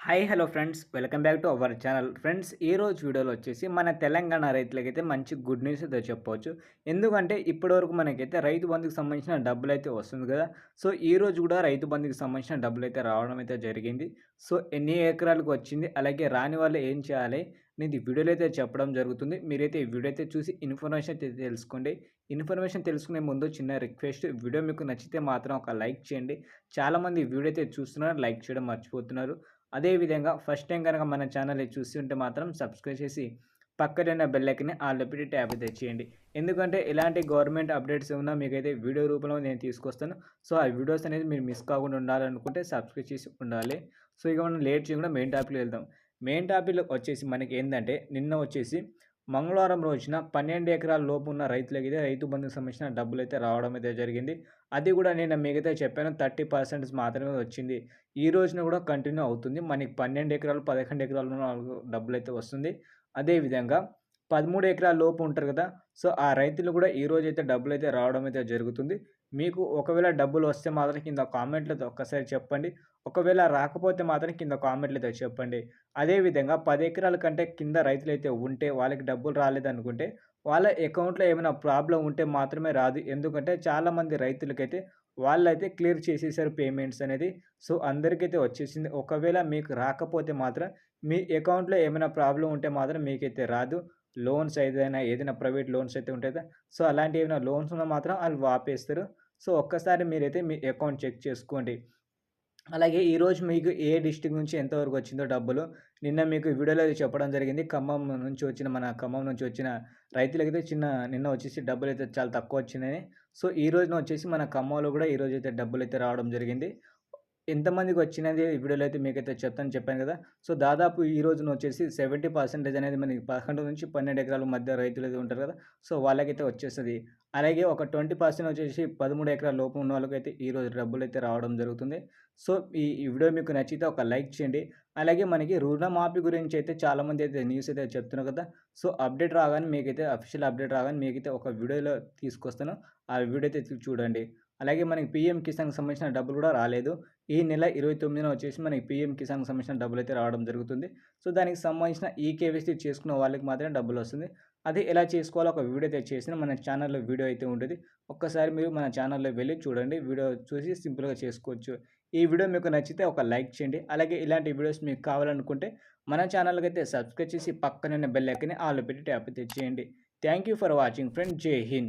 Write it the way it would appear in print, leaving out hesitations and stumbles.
Hi hello friends welcome back to our channel friends ఈ రోజు వీడియోలో వచ్చేసి మన తెలంగాణ రైతులకైతే మంచి గుడ్ న్యూస్ అయితే చెప్పవచ్చు. ఎందుకంటే ఇప్పటివరకు మనకైతే రైతు బంధుకు సంబంధించిన డబ్బులు అయితే వస్తుంది కదా. సో ఈ రోజు కూడా రైతు బంధుకు సంబంధించిన డబ్బులు అయితే రావడం అయితే జరిగింది. సో ఎన్ని ఎకరాలకు వచ్చింది, అలాగే రాని వాళ్ళు ఏం చేయాలి అనేది వీడియోలో అయితే చెప్పడం జరుగుతుంది. మీరైతే ఈ వీడియో అయితే చూసి ఇన్ఫర్మేషన్ అయితే తెలుసుకోండి. ఇన్ఫర్మేషన్ తెలుసుకునే ముందు చిన్న రిక్వెస్ట్, వీడియో మీకు నచ్చితే మాత్రం ఒక లైక్ చేయండి. చాలామంది ఈ వీడియో అయితే చూస్తున్నారు, లైక్ చేయడం మర్చిపోతున్నారు. అదేవిధంగా ఫస్ట్ టైం కనుక మన ఛానల్ని చూస్తుంటే మాత్రం సబ్స్క్రైబ్ చేసి పక్కనే ఉన్న బెల్ ఐకాన్ని ఆల్ పెట్టి ట్యాప్ అయితే చేయండి. ఎందుకంటే ఇలాంటి గవర్నమెంట్ అప్డేట్స్ ఏమన్నా మీకైతే వీడియో రూపంలో నేను తీసుకొస్తాను. సో ఆ వీడియోస్ అనేది మీరు మిస్ కాకుండా ఉండాలనుకుంటే సబ్స్క్రైబ్ చేసి ఉండాలి. సో ఇక మనం లేట్ చేయకుండా మెయిన్ టాపిక్లో వెళ్దాం. మెయిన్ టాపిక్లో వచ్చేసి మనకి ఏంటంటే నిన్న వచ్చేసి మంగళవారం రోజున 12 ఎకరాల లోపు ఉన్న రైతులకైతే రైతు బంధుకు సంబంధించిన డబ్బులైతే రావడం అయితే జరిగింది. అది కూడా నేను మీకైతే చెప్పాను 30% మాత్రమే వచ్చింది. ఈ రోజున కూడా కంటిన్యూ అవుతుంది. మనకి 12 ఎకరాలు, 11 ఎకరాలు ఉన్న వాళ్ళకు డబ్బులైతే వస్తుంది. అదేవిధంగా 13 ఎకరాల లోపు ఉంటారు కదా. సో ఆ రైతులు కూడా ఈ రోజైతే డబ్బులైతే రావడం అయితే జరుగుతుంది. మీకు ఒకవేళ డబ్బులు వస్తే మాత్రం కింద కామెంట్‌లో ఒక్కసారి చెప్పండి. ఒకవేళ రాకపోతే మాత్రం కింద కామెంట్‌లో చెప్పండి. అదేవిధంగా 10 ఎకరాల కంటే కింద రైతులైతే ఉంటే వాళ్ళకి డబ్బులు రాలేదనుకుంటే వాళ్ళ అకౌంట్‌లో ఏమైనా ప్రాబ్లమ్ ఉంటే మాత్రమే రాదు. ఎందుకంటే చాలామంది రైతులకైతే వాళ్ళైతే క్లియర్ చేసేసారు పేమెంట్స్ అనేది. సో అందరికైతే వచ్చేసింది. ఒకవేళ మీకు రాకపోతే మాత్రం మీ అకౌంట్‌లో ఏమైనా ప్రాబ్లమ్ ఉంటే మాత్రం మీకైతే రాదు. లోన్స్ ఏదైనా ప్రైవేట్ లోన్స్ అయితే ఉంటాయి కదా. సో అలాంటి ఏమైనా లోన్స్ ఉన్నా మాత్రం ఆళ్ళు ఆపేస్తారు. సో ఒక్కసారి మీరైతే మీ అకౌంట్ చెక్ చేసుకోండి. అలాగే ఈరోజు మీకు ఏ డిస్ట్రిక్ట్ నుంచి ఎంతవరకు వచ్చిందో డబ్బులు నిన్న మీకు వీడియోలో చెప్పడం జరిగింది. ఖమ్మం నుంచి వచ్చిన రైతులకైతే నిన్న వచ్చేసి డబ్బులైతే చాలా తక్కువ వచ్చినాయని. సో ఈ రోజున వచ్చేసి మన ఖమ్మంలో కూడా ఈరోజైతే డబ్బులైతే రావడం జరిగింది. ఎంతమందికి వచ్చినది వీడియోలో అయితే మీకైతే చెప్పాను కదా. సో దాదాపు ఈ రోజున వచ్చేసి 70% అనేది మనకి 11-12 ఎకరాల మధ్య రైతులైతే ఉంటారు కదా. సో వాళ్ళకైతే వచ్చేస్తది. అలాగే ఒక 20% వచ్చేసి 13 ఎకరాల లోపు ఉన్న వాళ్ళకైతే ఈరోజు డబ్బులైతే రావడం జరుగుతుంది. సో ఈ వీడియో మీకు నచ్చితే ఒక లైక్ చేయండి. అలాగే మనకి రుణమాఫీ గురించి అయితే చాలామంది అయితే న్యూస్ అయితే చెప్తున్నారు కదా. సో అప్డేట్ రాగానే మీకైతే అఫీషియల్ అప్డేట్ రాగానే మీకైతే ఒక వీడియోలో తీసుకొస్తాను. ఆ వీడియో అయితే చూడండి. అలాగే మనకి పీఎం కిసాన్‌కి సంబంధించిన డబ్బులు కూడా రాలేదు. ఈ నెల 29న వచ్చేసి మనకి పీఎం కిసాన్‌కి సంబంధించిన డబ్బులైతే రావడం జరుగుతుంది. సో దానికి సంబంధించిన ఈకేవైసీ చేసుకున్న వాళ్ళకి మాత్రమే డబ్బులొస్తుంది. అది ఎలా చేసుకోవాలో ఒక వీడియో అయితే చేసిన మన ఛానల్‌లో వీడియో అయితే ఉంటది. ఒక్కసారి మీరు మన ఛానల్‌లో వెళ్లి చూడండి. వీడియో చూసి సింపుల్‌గా చేసుకోవచ్చు. ఈ వీడియో మీకు నచ్చితే ఒక లైక్ చేయండి. అలాగే ఇలాంటి వీడియోస్ మీకు కావాలనుకుంటే మన ఛానల్‌కైతే సబ్స్క్రైబ్ చేసి పక్కనే ఉన్న బెల్ ఐకాన్ని ఆల్‌లో పెట్టి ట్యాప్ అయితే చేయండి. Thank you for watching friends. జై హింద్.